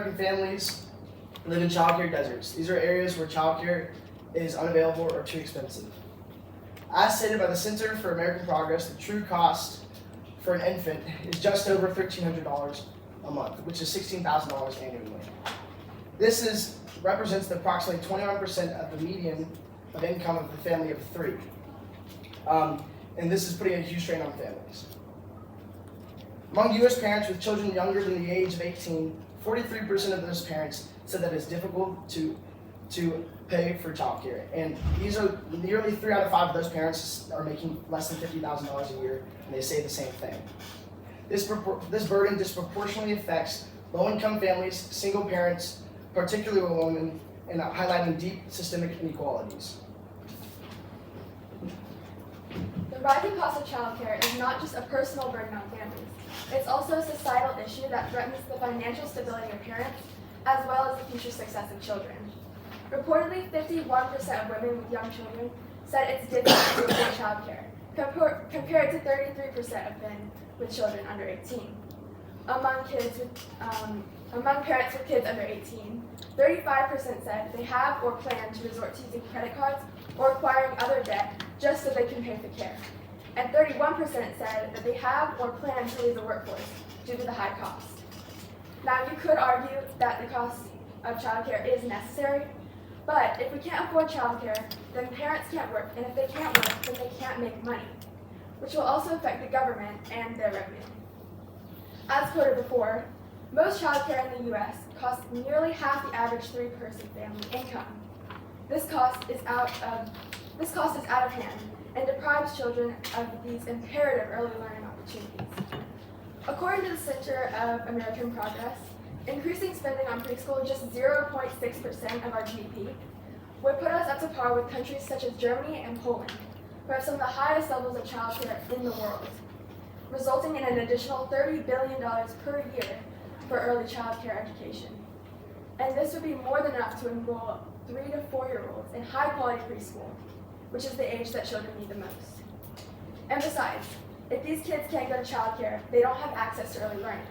American families live in childcare deserts. These are areas where childcare is unavailable or too expensive. As stated by the Center for American Progress, the true cost for an infant is just over $1,300 a month, which is $16,000 annually. This represents the approximately 21% of the median of income of a family of three. And this is putting a huge strain on families. Among U.S. parents with children younger than the age of 18, 43% of those parents said that it's difficult to pay for childcare. And these are nearly 3 out of 5 of those parents are making less than $50,000 a year, and they say the same thing. This burden disproportionately affects low-income families, single parents, particularly women, and highlighting deep systemic inequalities. The rising cost of childcare is not just a personal burden on families. It's also a societal issue that threatens the financial stability of parents, as well as the future success of children. Reportedly, 51% of women with young children said it's difficult to afford childcare, compared to 33% of men with children under 18. Among parents with kids under 18, 35% said they have or plan to resort to using credit cards or acquiring other debt just so they can pay for care. And 31% said that they have or plan to leave the workforce due to the high cost. Now, you could argue that the cost of childcare is necessary, but if we can't afford childcare, then parents can't work, and if they can't work, then they can't make money, which will also affect the government and their revenue. As quoted before, most childcare in the U.S. costs nearly half the average 3-person family income. This cost is out of hand and deprives children of these imperative early learning opportunities. According to the Center of American Progress, increasing spending on preschool just 0.6% of our GDP would put us up to par with countries such as Germany and Poland, who have some of the highest levels of childcare in the world, resulting in an additional $30 billion per year for early childcare education. And this would be more than enough to enroll 3 to 4-year-olds in high-quality preschool, which is the age that children need the most. And besides, if these kids can't go to childcare, they don't have access to early learning,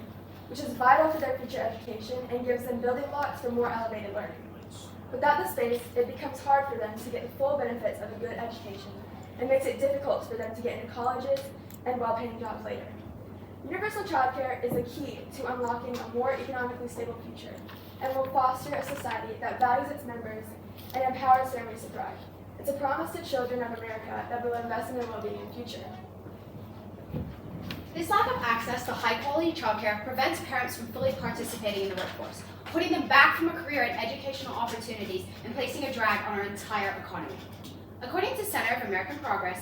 which is vital to their future education and gives them building blocks for more elevated learning. Without the space, it becomes hard for them to get the full benefits of a good education and makes it difficult for them to get into colleges and well-paying jobs later. Universal childcare is a key to unlocking a more economically stable future and will foster a society that values its members and empowers families to thrive. It's a promise to children of America that will invest in their well-being in the future. This lack of access to high-quality childcare prevents parents from fully participating in the workforce, putting them back from a career and educational opportunities and placing a drag on our entire economy. According to Center of American Progress,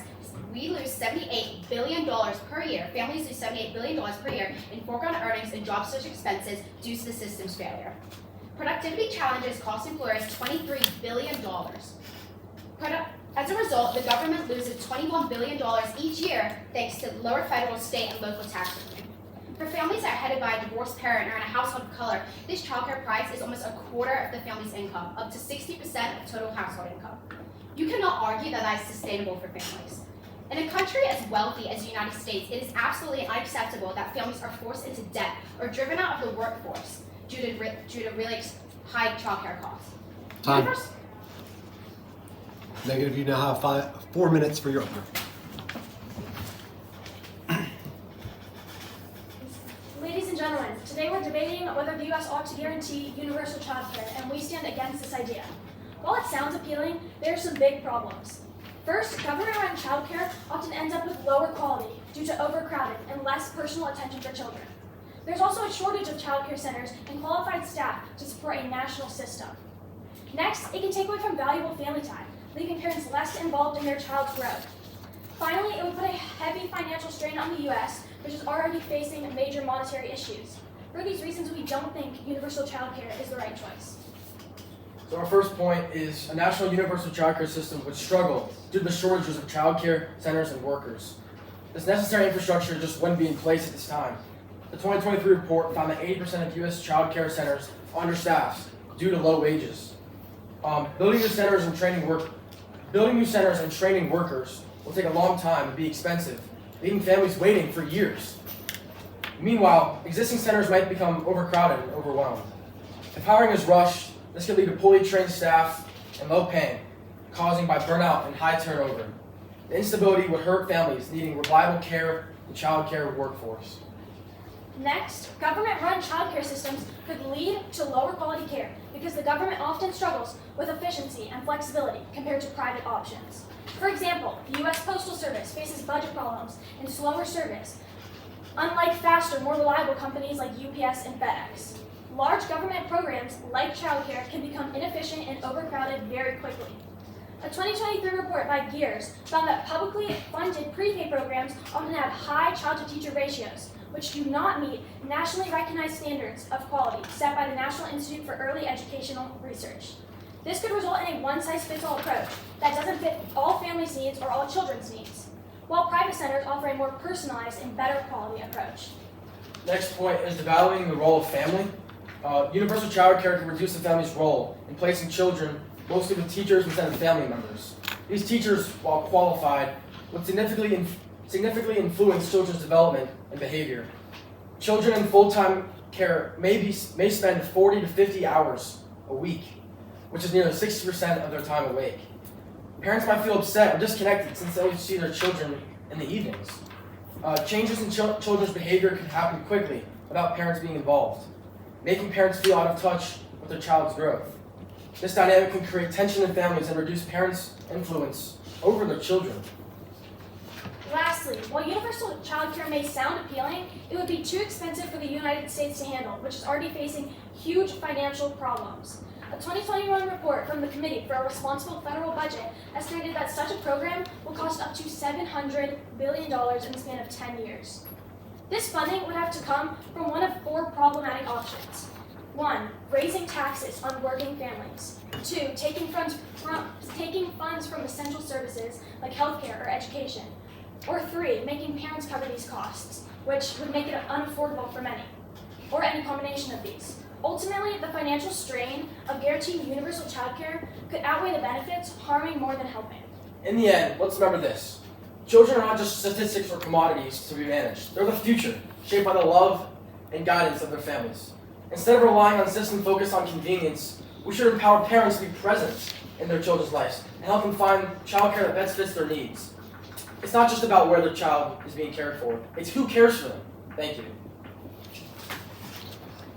we lose $78 billion per year. Families lose $78 billion per year in foregone earnings and job search expenses due to the system's failure. Productivity challenges cost employers $23 billion. As a result, the government loses $21 billion each year thanks to lower federal, state, and local tax revenue. For families that are headed by a divorced parent or in a household of color, this childcare price is almost a quarter of the family's income, up to 60% of total household income. You cannot argue that that is sustainable for families. In a country as wealthy as the United States, it is absolutely unacceptable that families are forced into debt or driven out of the workforce due to really high childcare costs. Time. Negative, you now have 4 minutes for your opener. Ladies and gentlemen, today we're debating whether the U.S. ought to guarantee universal childcare, and we stand against this idea. While it sounds appealing, there are some big problems. First, government-run childcare often ends up with lower quality due to overcrowding and less personal attention for children. There's also a shortage of childcare centers and qualified staff to support a national system. Next, it can take away from valuable family time, leaving parents less involved in their child's growth. Finally, it would put a heavy financial strain on the U.S., which is already facing major monetary issues. For these reasons, we don't think universal childcare is the right choice. So our first point is a national universal childcare system would struggle due to the shortages of childcare centers and workers. This necessary infrastructure just wouldn't be in place at this time. The 2023 report found that 80% of U.S. childcare centers are understaffed due to low wages. Building new centers and training workers will take a long time and be expensive, leaving families waiting for years. Meanwhile, existing centers might become overcrowded and overwhelmed. If hiring is rushed, this could lead to poorly trained staff and low pay, causing by burnout and high turnover. The instability would hurt families needing reliable care and child care workforce. Next, government-run childcare systems could lead to lower quality care because the government often struggles with efficiency and flexibility compared to private options. For example, the U.S. Postal Service faces budget problems and slower service, unlike faster, more reliable companies like UPS and FedEx. Large government programs like childcare can become inefficient and overcrowded very quickly. A 2023 report by Gears found that publicly funded pre-K programs often have high child-to-teacher ratios, which do not meet nationally recognized standards of quality set by the National Institute for Early Educational Research. This could result in a one-size-fits-all approach that doesn't fit all families' needs or all children's needs, while private centers offer a more personalized and better quality approach. Next point is devaluing the role of family. Universal child care can reduce the family's role in placing children mostly with teachers instead of family members. These teachers, while qualified, would significantly influence children's development and behavior. Children in full-time care may spend 40 to 50 hours a week, which is nearly 60% of their time awake. Parents might feel upset or disconnected since they only see their children in the evenings. Changes in children's behavior can happen quickly without parents being involved, making parents feel out of touch with their child's growth. This dynamic can create tension in families and reduce parents' influence over their children. Lastly, while universal childcare may sound appealing, it would be too expensive for the United States to handle, which is already facing huge financial problems. A 2021 report from the Committee for a Responsible Federal Budget estimated that such a program will cost up to $700 billion in the span of 10 years. This funding would have to come from one of four problematic options. 1. Raising taxes on working families. 2. Taking funds from essential services like healthcare or education. Or 3. Making parents cover these costs, which would make it unaffordable for many. Or any combination of these. Ultimately, the financial strain of guaranteeing universal childcare could outweigh the benefits, harming more than helping. In the end, let's remember this. Children are not just statistics or commodities to be managed. They're the future, shaped by the love and guidance of their families. Instead of relying on systems focused on convenience, we should empower parents to be present in their children's lives and help them find childcare that best fits their needs. It's not just about where their child is being cared for, it's who cares for them. Thank you.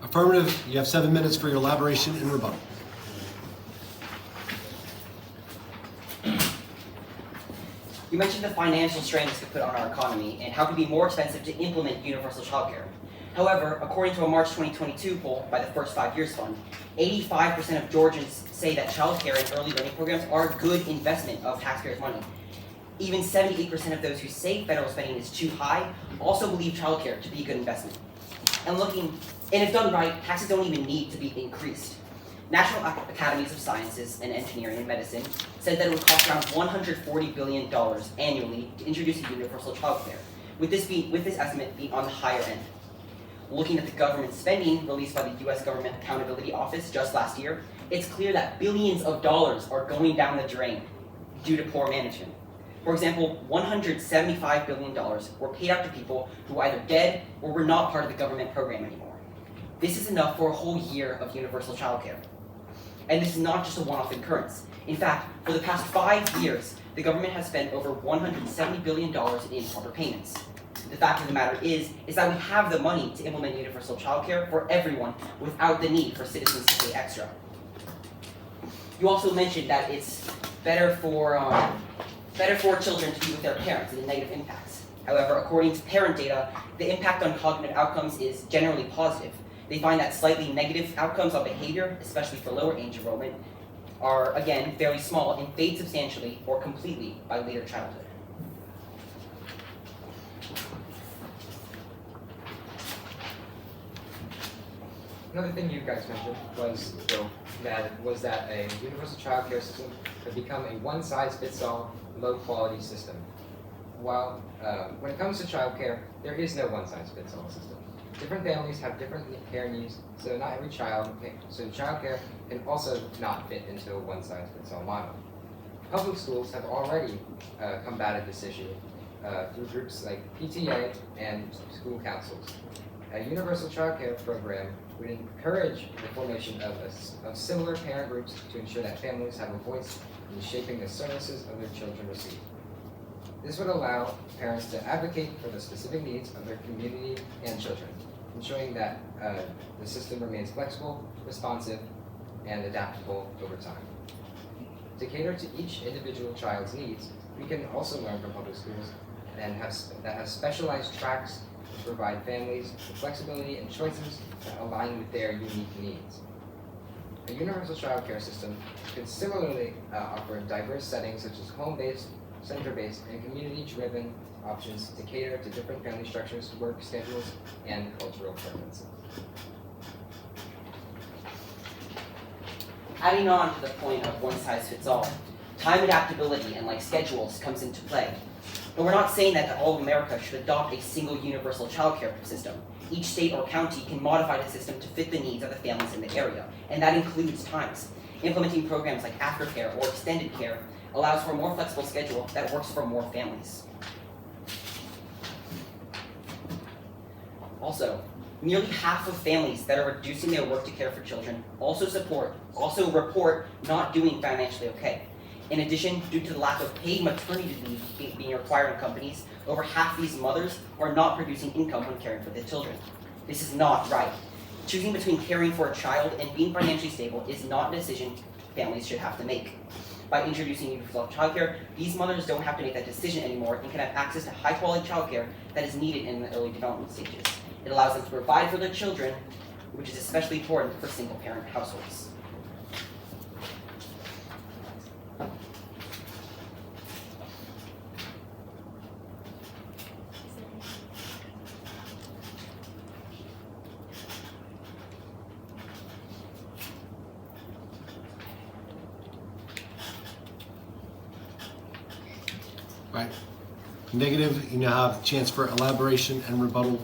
Affirmative. You have 7 minutes for your elaboration and rebuttal. You mentioned the financial strain this could put on our economy and how it could be more expensive to implement universal childcare. However, according to a March 2022 poll by the First 5 Years Fund, 85% of Georgians say that childcare and early learning programs are a good investment of taxpayers' money. Even 78% of those who say federal spending is too high also believe childcare to be a good investment. And if done right, taxes don't even need to be increased. National Academies of Sciences and Engineering and Medicine said that it would cost around $140 billion annually to introduce a universal childcare, with this estimate being on the higher end. Looking at the government spending released by the U.S. Government Accountability Office just last year, it's clear that billions of dollars are going down the drain due to poor management. For example, $175 billion were paid out to people who were either dead or were not part of the government program anymore. This is enough for a whole year of universal childcare. And this is not just a one-off occurrence. In fact, for the past 5 years, the government has spent over $170 billion in improper payments. The fact of the matter is that we have the money to implement universal childcare for everyone without the need for citizens to pay extra. You also mentioned that it's better for children to be with their parents and the negative impacts. However, according to parent data, the impact on cognitive outcomes is generally positive. They find that slightly negative outcomes on behavior, especially for lower age enrollment, are again fairly small and fade substantially or completely by later childhood. Another thing you guys mentioned was that a universal child care system could become a one-size-fits-all, low-quality system. While when it comes to child care, there is no one-size-fits-all system. Different families have different care needs, so not every child, so child care can also not fit into a one-size-fits-all model. Public schools have already combated this issue through groups like PTA and school councils. A universal child care program would encourage the formation of similar parent groups to ensure that families have a voice in shaping the services of their children receive. This would allow parents to advocate for the specific needs of their community and children, ensuring that the system remains flexible, responsive, and adaptable over time. To cater to each individual child's needs, we can also learn from public schools that have specialized tracks which provide families with flexibility and choices that align with their unique needs. A universal child care system could similarly offer diverse settings such as home-based, center-based, and community-driven options to cater to different family structures, work schedules, and cultural preferences. Adding on to the point of one size fits all, time adaptability and like schedules comes into play. But we're not saying that all of America should adopt a single universal childcare system. Each state or county can modify the system to fit the needs of the families in the area, and that includes times. Implementing programs like aftercare or extended care allows for a more flexible schedule that works for more families. Also, nearly half of families that are reducing their work to care for children also report not doing financially okay. In addition, due to the lack of paid maternity leave being required in companies, over half these mothers are not producing income when caring for their children. This is not right. Choosing between caring for a child and being financially stable is not a decision families should have to make. By introducing universal childcare, these mothers don't have to make that decision anymore and can have access to high-quality childcare that is needed in the early development stages. It allows them to provide for their children, which is especially important for single-parent households. Right. Negative, you now have a chance for elaboration and rebuttal.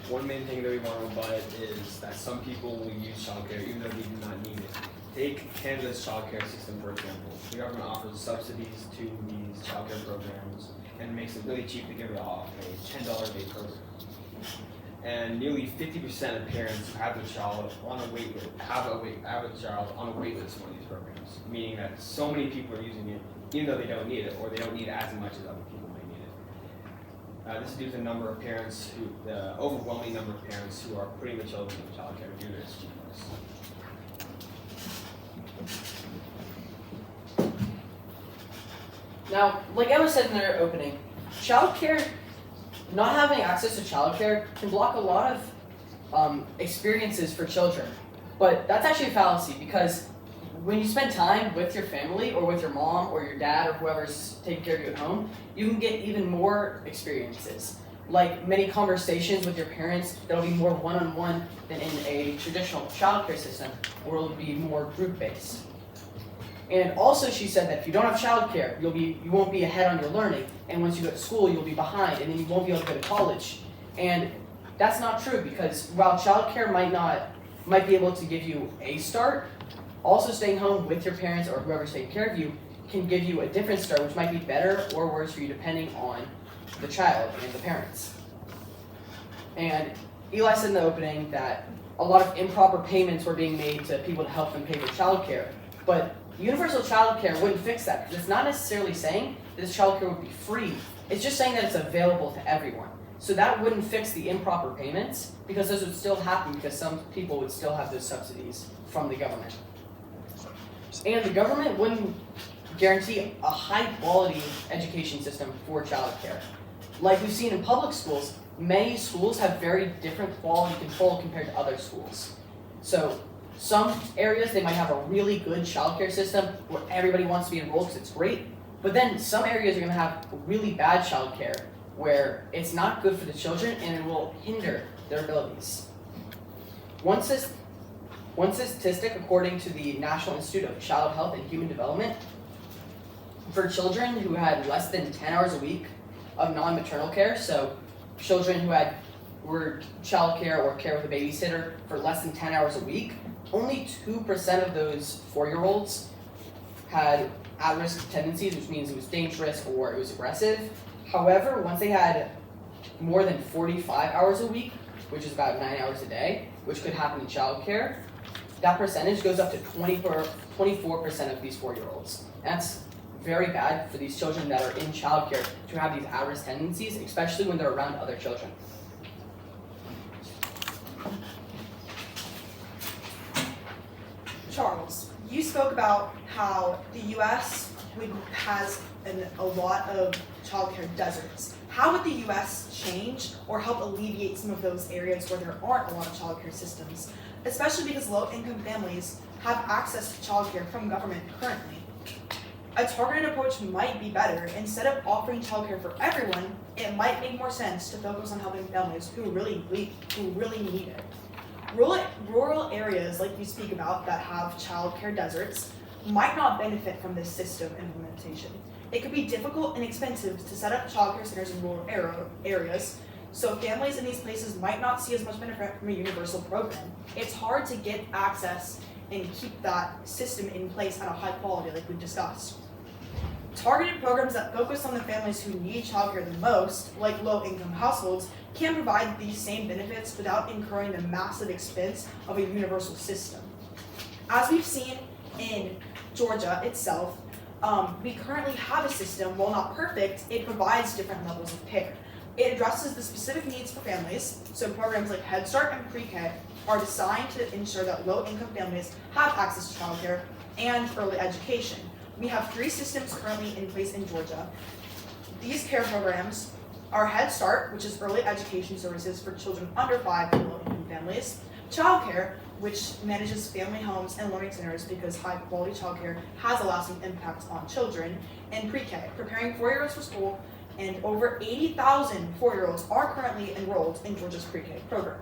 One main thing that we want to rebut is that some people will use childcare even though they do not need it. Take Canada's childcare system, for example. The government offers subsidies to these childcare programs and makes it really cheap to give it off, a $10 a day program. And nearly 50% of parents who have a child on a wait list have a child on a wait list for one of these programs, meaning that so many people are using it even though they don't need it, or they don't need it as much as other people might need it. This is due to the overwhelming number of parents who are putting the children in childcare due to its cheapness. Now, like Emma said in their opening, childcare, not having access to childcare can block a lot of experiences for children. But that's actually a fallacy, because when you spend time with your family or with your mom or your dad or whoever's taking care of you at home, you can get even more experiences. Like many conversations with your parents, that'll be more one-on-one than in a traditional childcare system, where it'll be more group-based. And also, she said that if you don't have childcare, you won't be ahead on your learning, and once you go to school, you'll be behind, and then you won't be able to go to college. And that's not true, because while childcare might be able to give you a start, also staying home with your parents or whoever's taking care of you can give you a different start, which might be better or worse for you depending on the child and the parents. And Eli said in the opening that a lot of improper payments were being made to people to help them pay for childcare, but universal childcare wouldn't fix that, because it's not necessarily saying that this childcare would be free. It's just saying that it's available to everyone. So that wouldn't fix the improper payments, because those would still happen, because some people would still have those subsidies from the government. And the government wouldn't guarantee a high-quality education system for childcare. Like we've seen in public schools, many schools have very different quality control compared to other schools. So some areas, they might have a really good childcare system where everybody wants to be enrolled because it's great, but then some areas are going to have really bad childcare where it's not good for the children and it will hinder their abilities. One statistic, according to the National Institute of Child Health and Human Development, for children who had less than 10 hours a week of non-maternal care, so children who were child care or care with a babysitter for less than 10 hours a week, only 2% of those 4-year-olds had at-risk tendencies, which means it was dangerous or it was aggressive. However, once they had more than 45 hours a week, which is about 9 hours a day, which could happen in childcare, that percentage goes up to 24% of these 4-year-olds. That's very bad for these children that are in childcare to have these at-risk tendencies, especially when they're around other children. Charles, you spoke about how the U.S. has a lot of childcare deserts. How would the U.S. change or help alleviate some of those areas where there aren't a lot of childcare systems, especially because low-income families have access to childcare from government currently? A targeted approach might be better. Instead of offering childcare for everyone, it might make more sense to focus on helping families who really need it. Rural areas like you speak about that have childcare deserts might not benefit from this system implementation. It could be difficult and expensive to set up childcare centers in rural areas, so families in these places might not see as much benefit from a universal program. It's hard to get access and keep that system in place at a high quality like we discussed. Targeted programs that focus on the families who need childcare the most, like low-income households, can provide these same benefits without incurring the massive expense of a universal system. As we've seen in Georgia itself, we currently have a system. While not perfect, it provides different levels of care. It addresses the specific needs for families, so programs like Head Start and Pre-K are designed to ensure that low-income families have access to childcare and early education. We have 3 systems currently in place in Georgia. These care programs are Head Start, which is early education services for children under 5 in low-income families, childcare, which manages family homes and learning centers because high-quality childcare has a lasting impact on children, and Pre-K, preparing 4-year-olds for school, and over 80,000 4-year-olds are currently enrolled in Georgia's Pre-K program.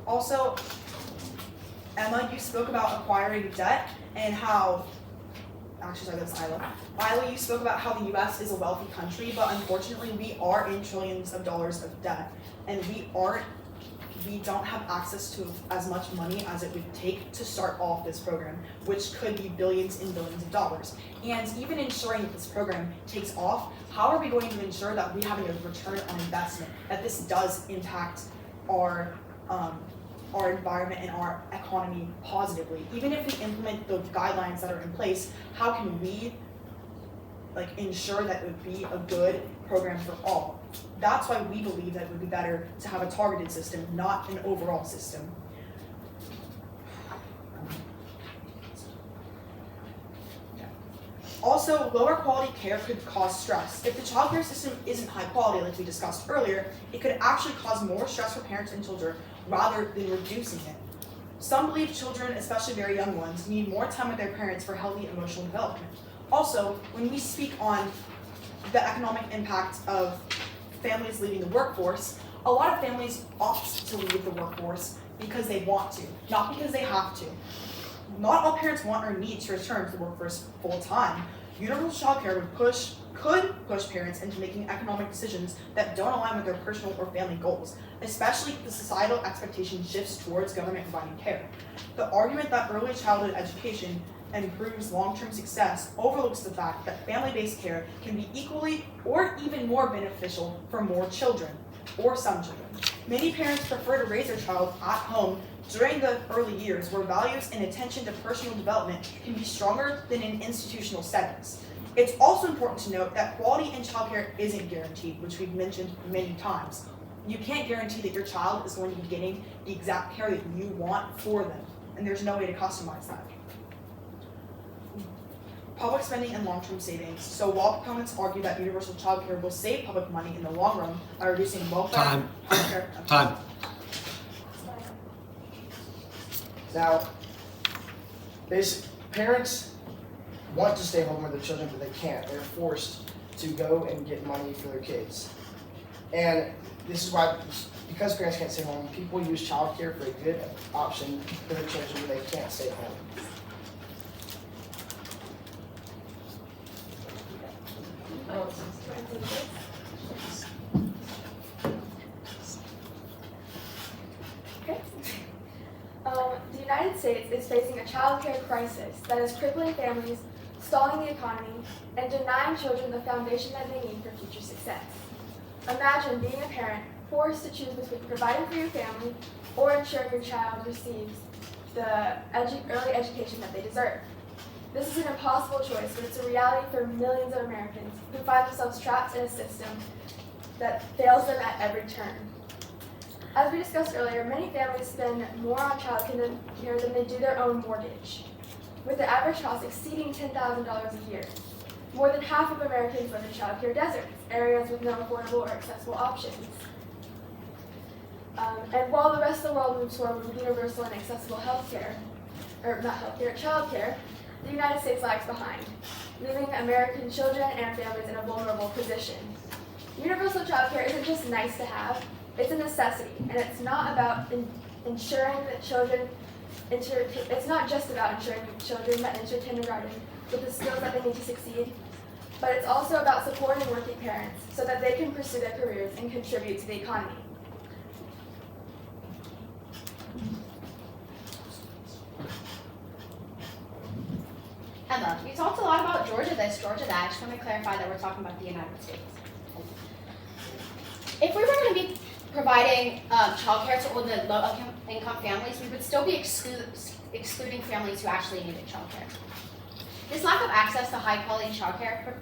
Also, Emma, you spoke about acquiring debt and how, actually sorry, that's Isla. Isla, you spoke about how the U.S. is a wealthy country, but unfortunately we are in trillions of dollars of debt, and we don't have access to as much money as it would take to start off this program, which could be billions and billions of dollars. And even ensuring that this program takes off, how are we going to ensure that we have a return on investment, that this does impact our environment and our economy positively? Even if we implement the guidelines that are in place, how can we ensure that it would be a good program for all? That's why we believe that it would be better to have a targeted system, not an overall system. Also, lower quality care could cause stress. If the childcare system isn't high quality, like we discussed earlier, it could actually cause more stress for parents and children rather than reducing it. Some believe children, especially very young ones, need more time with their parents for healthy emotional development. Also, when we speak on the economic impact of families leaving the workforce, a lot of families opt to leave the workforce because they want to, not because they have to. Not all parents want or need to return to the workforce full time. Universal childcare could push parents into making economic decisions that don't align with their personal or family goals, especially if the societal expectation shifts towards government providing care. The argument that early childhood education improves long-term success overlooks the fact that family-based care can be equally or even more beneficial for more children, or some children. Many parents prefer to raise their child at home during the early years, where values and attention to personal development can be stronger than in institutional settings. It's also important to note that quality in childcare isn't guaranteed, which we've mentioned many times. You can't guarantee that your child is going to be getting the exact care that you want for them, and there's no way to customize that. Public spending and long-term savings. So while proponents argue that universal childcare will save public money in the long run by reducing welfare, Time. Now, parents want to stay home with their children, but they can't. They're forced to go and get money for their kids. And this is why, because parents can't stay home, people use childcare for a good option for their children when they can't stay home. Okay. The United States is facing a childcare crisis that is crippling families, stalling the economy, and denying children the foundation that they need for future success. Imagine being a parent forced to choose between providing for your family or ensuring your child receives the early education that they deserve. This is an impossible choice, but it's a reality for millions of Americans who find themselves trapped in a system that fails them at every turn. As we discussed earlier, many families spend more on childcare than they do their own mortgage, with the average cost exceeding $10,000 a year. More than half of Americans live in childcare deserts, areas with no affordable or accessible options. And while the rest of the world moves forward with universal and accessible childcare, the United States lags behind, leaving American children and families in a vulnerable position. Universal childcare isn't just nice to have, it's a necessity, and it's not about ensuring that children it's not just about ensuring children that enter kindergarten with the skills that they need to succeed, but it's also about supporting working parents so that they can pursue their careers and contribute to the economy. Emma, you talked a lot about Georgia this, Georgia that. I just want to clarify that we're talking about the United States. If we were going to be providing childcare to all the low-income families, we would still be excluding families who actually needed childcare. This lack of access to high-quality childcare.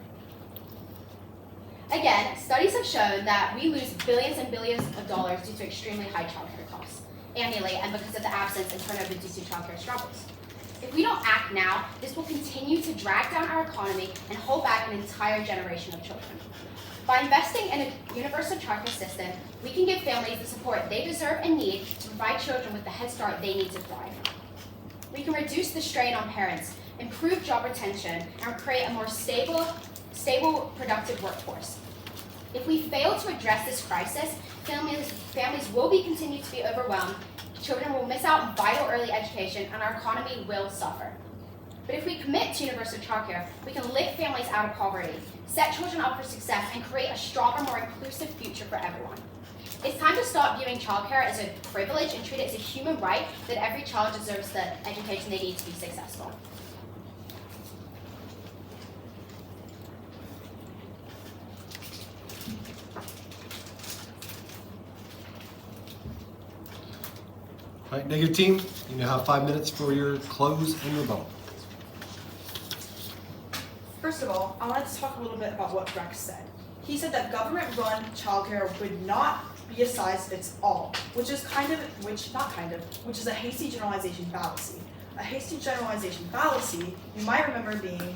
Again, studies have shown that we lose billions and billions of dollars due to extremely high childcare costs annually, and because of the absence and turnover due to childcare struggles. If we don't act now, this will continue to drag down our economy and hold back an entire generation of children. By investing in a universal childcare system, we can give families the support they deserve and need to provide children with the head start they need to thrive. We can reduce the strain on parents, improve job retention, and create a more stable, productive workforce. If we fail to address this crisis, families will continue to be overwhelmed, children will miss out on vital early education, and our economy will suffer. But if we commit to universal childcare, we can lift families out of poverty, set children up for success, and create a stronger, more inclusive future for everyone. It's time to stop viewing childcare as a privilege and treat it as a human right that every child deserves the education they need to be successful. All right, negative team, you now have 5 minutes for your close and rebuttal. First of all, I wanted to talk a little bit about what Rex said. He said that government-run childcare would not be a size fits all, which is a hasty generalization fallacy. A hasty generalization fallacy, you might remember being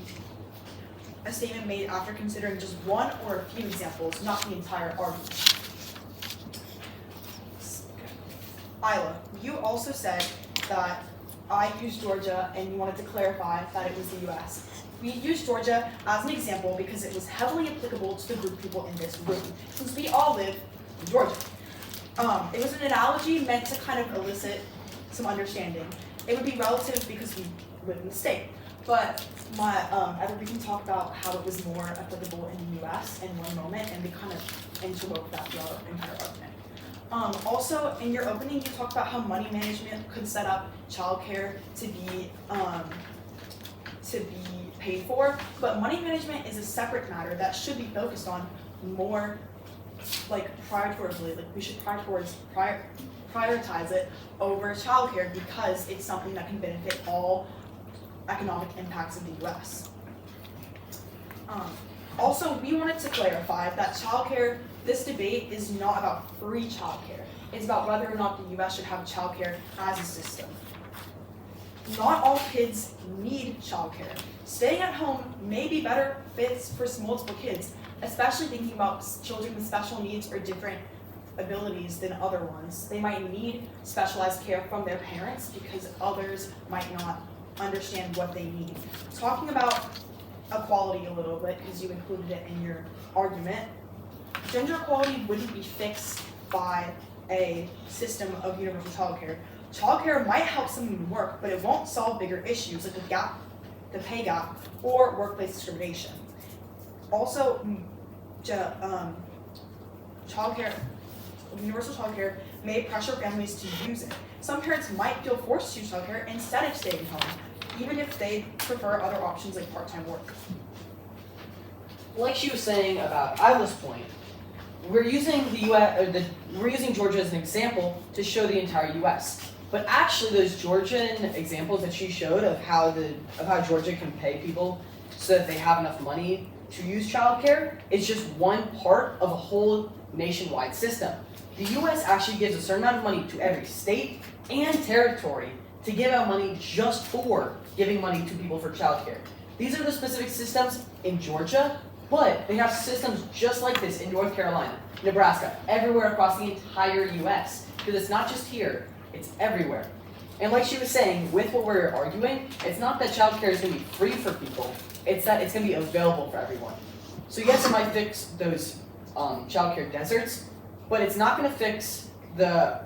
a statement made after considering just one or a few examples, not the entire argument. Isla, you also said that I used Georgia and you wanted to clarify that it was the US. We used Georgia as an example because it was heavily applicable to the group of people in this room, since we all live in Georgia. It was an analogy meant to kind of elicit some understanding. It would be relative because we live in the state, but we can talk about how it was more applicable in the US in one moment, and we kind of interwoven that throughout our entire argument. Also, in your opening, you talked about how money management could set up childcare to be paid for, but money management is a separate matter that should be focused on more, prioritarily. We should prioritize it over childcare because it's something that can benefit all economic impacts of the U.S. Also, we wanted to clarify that childcare. This debate is not about free childcare. It's about whether or not the U.S. should have childcare as a system. Not all kids need childcare. Staying at home may be better fits for multiple kids, especially thinking about children with special needs or different abilities than other ones. They might need specialized care from their parents because others might not understand what they need. Talking about equality a little bit, because you included it in your argument, gender equality wouldn't be fixed by a system of universal childcare. Childcare might help some women work, but it won't solve bigger issues like the pay gap, or workplace discrimination. Also, universal childcare may pressure families to use it. some parents might feel forced to choose childcare instead of staying home, even if they prefer other options like part-time work. Like she was saying about Isla's point, we're using we're using Georgia as an example to show the entire U.S. But actually, those Georgian examples that she showed of how Georgia can pay people so that they have enough money to use childcare is just one part of a whole nationwide system. The U.S. actually gives a certain amount of money to every state and territory to give out money just for giving money to people for childcare. These are the specific systems in Georgia, but they have systems just like this in North Carolina, Nebraska, everywhere across the entire U.S. Because it's not just here, it's everywhere. And like she was saying, with what we're arguing, it's not that childcare is going to be free for people, it's that it's going to be available for everyone. So yes, it might fix those childcare deserts, but it's not going to fix the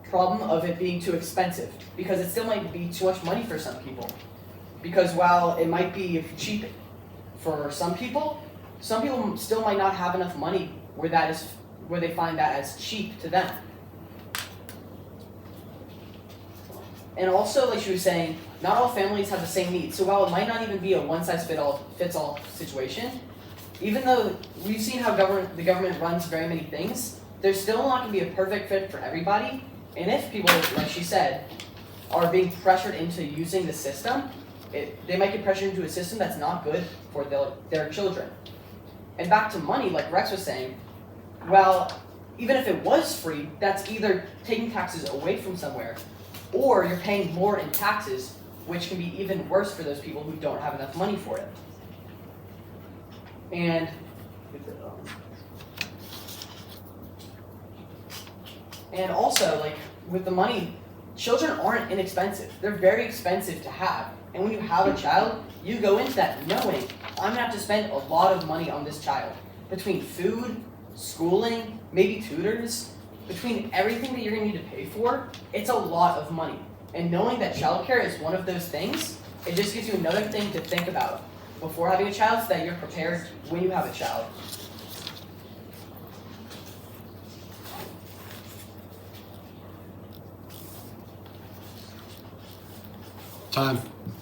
problem of it being too expensive, because it still might be too much money for some people. Because while it might be cheap for some people still might not have enough money where they find that as cheap to them. And also, like she was saying, not all families have the same needs. So while it might not even be a one-size-fits-all situation, even though we've seen how the government runs very many things, there's still not going to be a perfect fit for everybody. And if people, like she said, are being pressured into using the system, they might get pressured into a system that's not good for their children. And back to money, like Rex was saying, well, even if it was free, that's either taking taxes away from somewhere, or you're paying more in taxes, which can be even worse for those people who don't have enough money for it. And also, like, with the money, children aren't inexpensive. They're very expensive to have. And when you have a child, you go into that knowing, I'm gonna have to spend a lot of money on this child. Between food, schooling, maybe tutors, between everything that you're gonna need to pay for, it's a lot of money. And knowing that childcare is one of those things, it just gives you another thing to think about before having a child so that you're prepared when you have a child. Time.